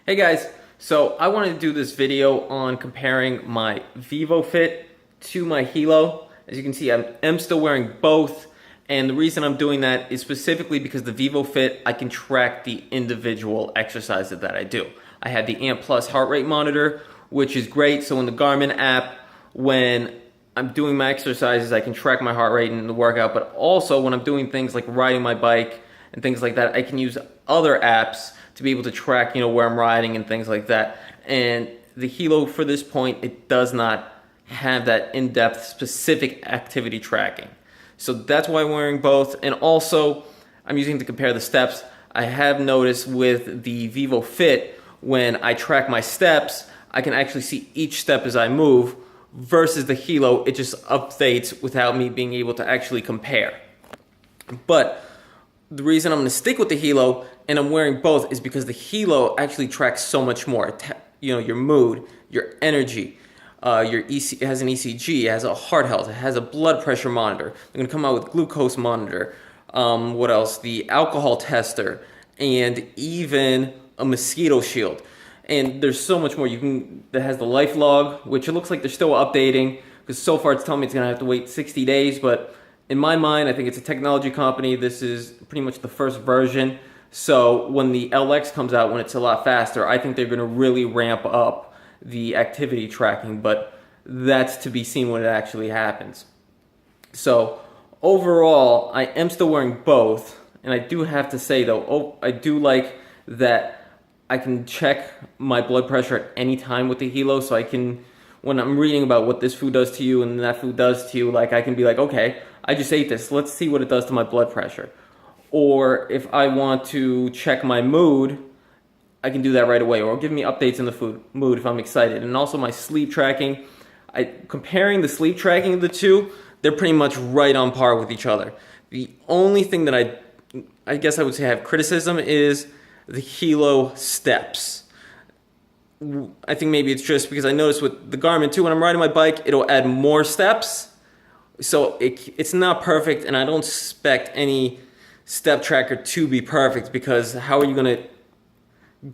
Hey guys, so I wanted to do this video on comparing my Vivofit to my Helo. As you can see, I'm still wearing both, and the reason I'm doing that is specifically because the Vivofit, I can track the individual exercises that I do. I have the Amp Plus heart rate monitor, which is great, so in the Garmin app, when I'm doing my exercises, I can track my heart rate in the workout, but also when I'm doing things like riding my bike and things like that, I can use other apps to be able to track, where I'm riding and things like that. And the Helo, for this point, it does not have that in-depth specific activity tracking. So that's why I'm wearing both. And also, I'm using to compare the steps. I have noticed with the Vivofit, when I track my steps, I can actually see each step as I move, versus the Helo, it just updates without me being able to actually compare. But the reason I'm going to stick with the Helo and I'm wearing both is because the Helo actually tracks so much more. Your mood, your energy, it has an ECG, it has a heart health, it has a blood pressure monitor. They're going to come out with glucose monitor. What else? The alcohol tester, and even a mosquito shield. And there's so much more. That has the life log, which it looks like they're still updating, because so far it's telling me it's going to have to wait 60 days, but in my mind, I think it's a technology company. This is pretty much the first version. So when the LX comes out, when it's a lot faster, I think they're going to really ramp up the activity tracking, but that's to be seen when it actually happens. So overall, I am still wearing both, and I do have to say though, I do like that I can check my blood pressure at any time with the Helo, so I can, when I'm reading about what this food does to you and that food does to you, like I can be like, okay, I just ate this, let's see what it does to my blood pressure. Or if I want to check my mood, I can do that right away, or give me updates in the mood if I'm excited. And also my sleep tracking, comparing the sleep tracking of the two, they're pretty much right on par with each other. The only thing that I guess I would say I have criticism is the Helo steps. I think maybe it's just because I noticed with the Garmin too, when I'm riding my bike, it'll add more steps. So it's not perfect, and I don't expect any step tracker to be perfect, because how are you going to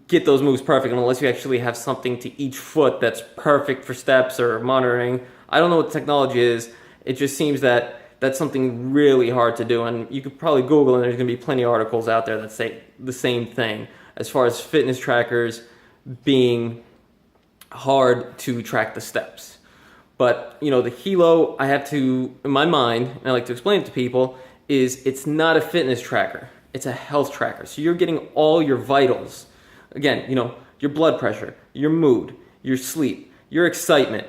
get those moves perfect unless you actually have something to each foot that's perfect for steps or monitoring? I don't know what the technology is. It just seems that that's something really hard to do, and you could probably Google, and there's going to be plenty of articles out there that say the same thing as far as fitness trackers being hard to track the steps. But, the Helo, I have to, in my mind, and I like to explain it to people, is it's not a fitness tracker. It's a health tracker. So you're getting all your vitals. Again, your blood pressure, your mood, your sleep, your excitement,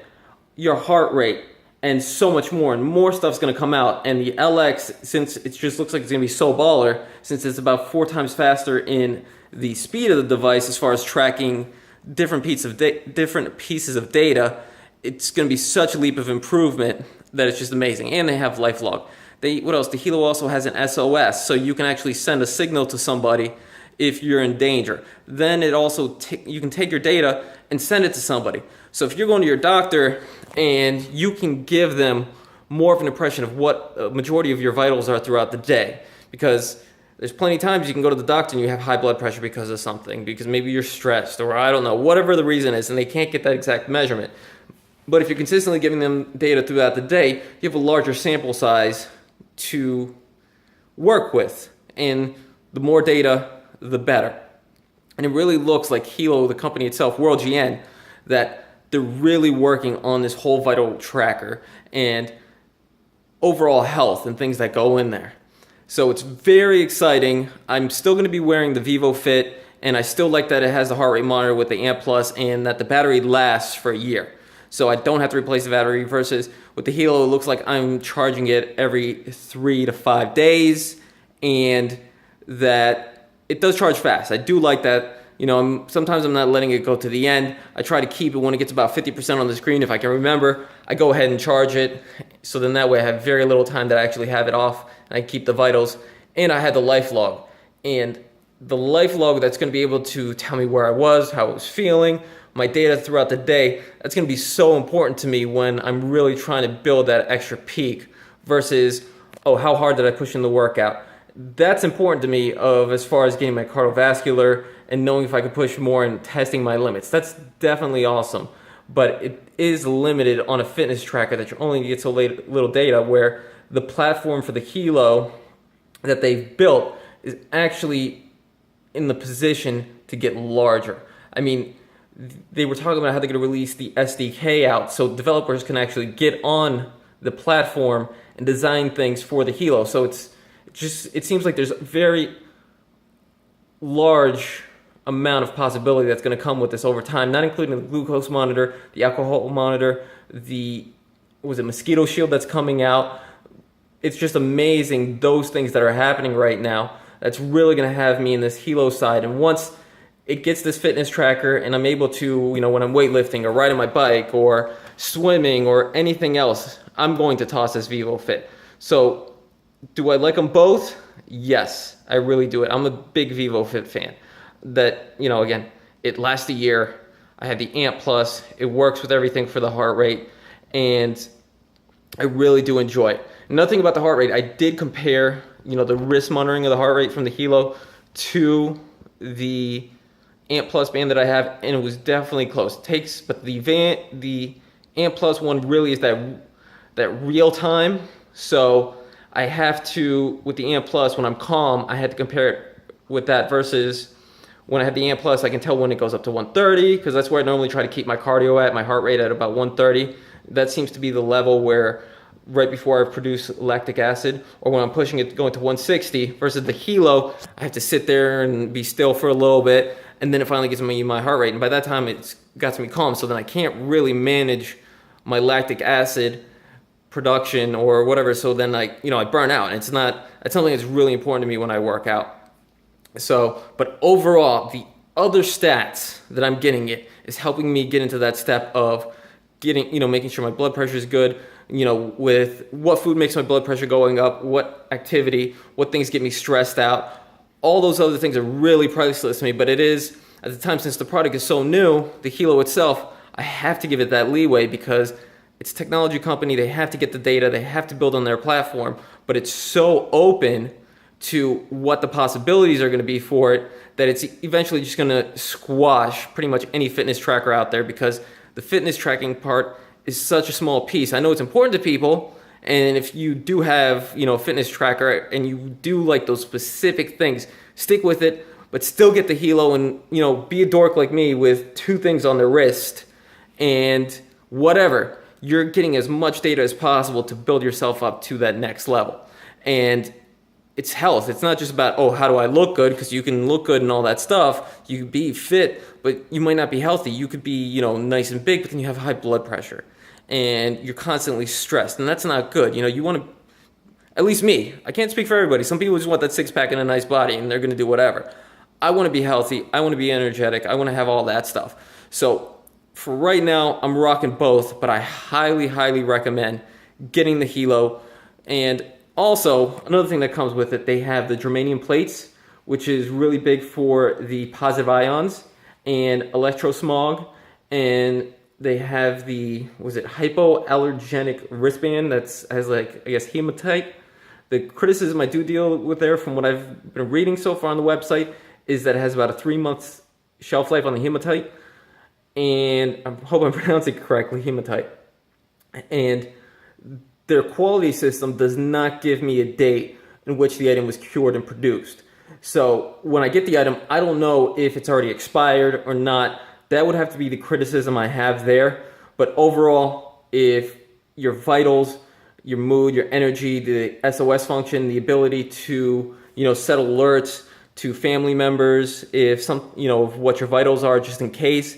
your heart rate, and so much more. And more stuff's going to come out. And the LX, since it just looks like it's going to be so baller, since it's about 4 times faster in the speed of the device as far as tracking different pieces of data, it's going to be such a leap of improvement that it's just amazing. And they have LifeLog. What else? The Helo also has an SOS, so you can actually send a signal to somebody if you're in danger. Then it also, you can take your data and send it to somebody. So if you're going to your doctor and you can give them more of an impression of what a majority of your vitals are throughout the day, because there's plenty of times you can go to the doctor and you have high blood pressure because of something, because maybe you're stressed, or I don't know, whatever the reason is, and they can't get that exact measurement. But if you're consistently giving them data throughout the day, you have a larger sample size to work with. And the more data, the better. And it really looks like Helo, the company itself, World GN, that they're really working on this whole vital tracker and overall health and things that go in there. So it's very exciting. I'm still going to be wearing the Vivofit, and I still like that it has the heart rate monitor with the Amp Plus, and that the battery lasts for a year. So I don't have to replace the battery, versus with the Helo, it looks like I'm charging it every 3 to 5 days, and that it does charge fast. I do like that. Sometimes I'm not letting it go to the end. I try to keep it when it gets about 50% on the screen. If I can remember, I go ahead and charge it. So then that way I have very little time that I actually have it off, and I keep the vitals. And I had the life log. And the life log, that's going to be able to tell me where I was, how I was feeling, my data throughout the day. That's going to be so important to me when I'm really trying to build that extra peak, versus, oh, how hard did I push in the workout? That's important to me as far as getting my cardiovascular and knowing if I could push more and testing my limits. That's definitely awesome. But it is limited on a fitness tracker that you only get so little data, where the platform for the Helo that they've built is actually in the position to get larger. I mean, they were talking about how they're going to release the SDK out so developers can actually get on the platform and design things for the Helo. So it seems like there's a very large amount of possibility that's going to come with this over time, not including the glucose monitor, the alcohol monitor, the mosquito shield that's coming out. It's just amazing, those things that are happening right now. That's really going to have me in this Helo side. And once it gets this fitness tracker and I'm able to, when I'm weightlifting or riding my bike or swimming or anything else, I'm going to toss this Vivofit. So do I like them both? Yes, I really do it. I'm a big Vivofit fan. That, again, it lasts a year. I have the Amp Plus. It works with everything for the heart rate, and I really do enjoy it. Nothing about the heart rate. I did compare, the wrist monitoring of the heart rate from the Helo to the Amp Plus band that I have, and it was definitely close. But the Amp Plus one really is that real time. So I have to, with the Amp Plus, when I'm calm, I had to compare it with that versus when I have the Amp Plus, I can tell when it goes up to 130, because that's where I normally try to keep my cardio at, my heart rate at about 130. That seems to be the level where right before I produce lactic acid, or when I'm pushing it going to 160, versus the Helo, I have to sit there and be still for a little bit, and then it finally gets me my heart rate. And by that time, it's got me calm, so then I can't really manage my lactic acid production or whatever, so then I burn out. And it's something that's really important to me when I work out. So, but overall, the other stats that I'm getting is helping me get into that step of making sure my blood pressure is good, with what food makes my blood pressure going up, what activity, what things get me stressed out. All those other things are really priceless to me, but it is, at the time, since the product is so new, the Helo itself, I have to give it that leeway because it's a technology company. They have to get the data. They have to build on their platform, but it's so open to what the possibilities are going to be for it that it's eventually just going to squash pretty much any fitness tracker out there, because the fitness tracking part is such a small piece. I know it's important to people, and if you do have, a fitness tracker and you do like those specific things, stick with it, but still get the Helo and, be a dork like me with 2 things on the wrist and whatever. You're getting as much data as possible to build yourself up to that next level. And it's health. It's not just about, how do I look good? Because you can look good and all that stuff. You can be fit, but you might not be healthy. You could be, nice and big, but then you have high blood pressure and you're constantly stressed, and that's not good. You want to, at least me, I can't speak for everybody. Some people just want that 6-pack and a nice body and they're going to do whatever. I want to be healthy. I want to be energetic. I want to have all that stuff. So for right now, I'm rocking both, but I highly, highly recommend getting the Helo. And also, another thing that comes with it, they have the germanium plates, which is really big for the positive ions and electrosmog. And they have the, hypoallergenic wristband has hematite. The criticism I do deal with there, from what I've been reading so far on the website, is that it has about a 3-month shelf life on the hematite. And I hope I'm pronouncing it correctly, hematite. And their quality system does not give me a date in which the item was cured and produced. So when I get the item, I don't know if it's already expired or not. That would have to be the criticism I have there. But overall, if your vitals, your mood, your energy, the SOS function, the ability to, set alerts to family members, if of what your vitals are, just in case,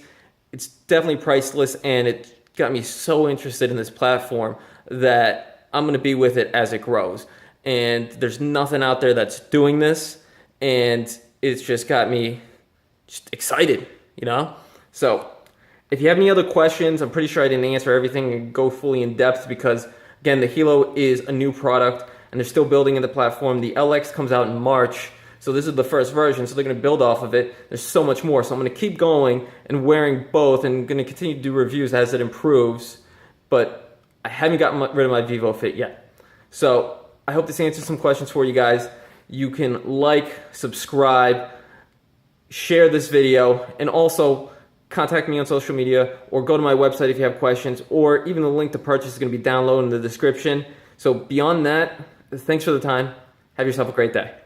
it's definitely priceless, and it got me so interested in this platform that I'm going to be with it as it grows. And there's nothing out there that's doing this, and it's just got me just excited, So if you have any other questions, I'm pretty sure I didn't answer everything and go fully in depth because, again, the Helo is a new product, and they're still building in the platform. The LX comes out in March, so this is the first version, so they're going to build off of it. There's so much more, so I'm going to keep going and wearing both and going to continue to do reviews as it improves, but I haven't gotten rid of my Vivofit yet. So I hope this answers some questions for you guys. You can like, subscribe, share this video, and also contact me on social media or go to my website if you have questions, or even the link to purchase is going to be down low in the description. So beyond that, thanks for the time. Have yourself a great day.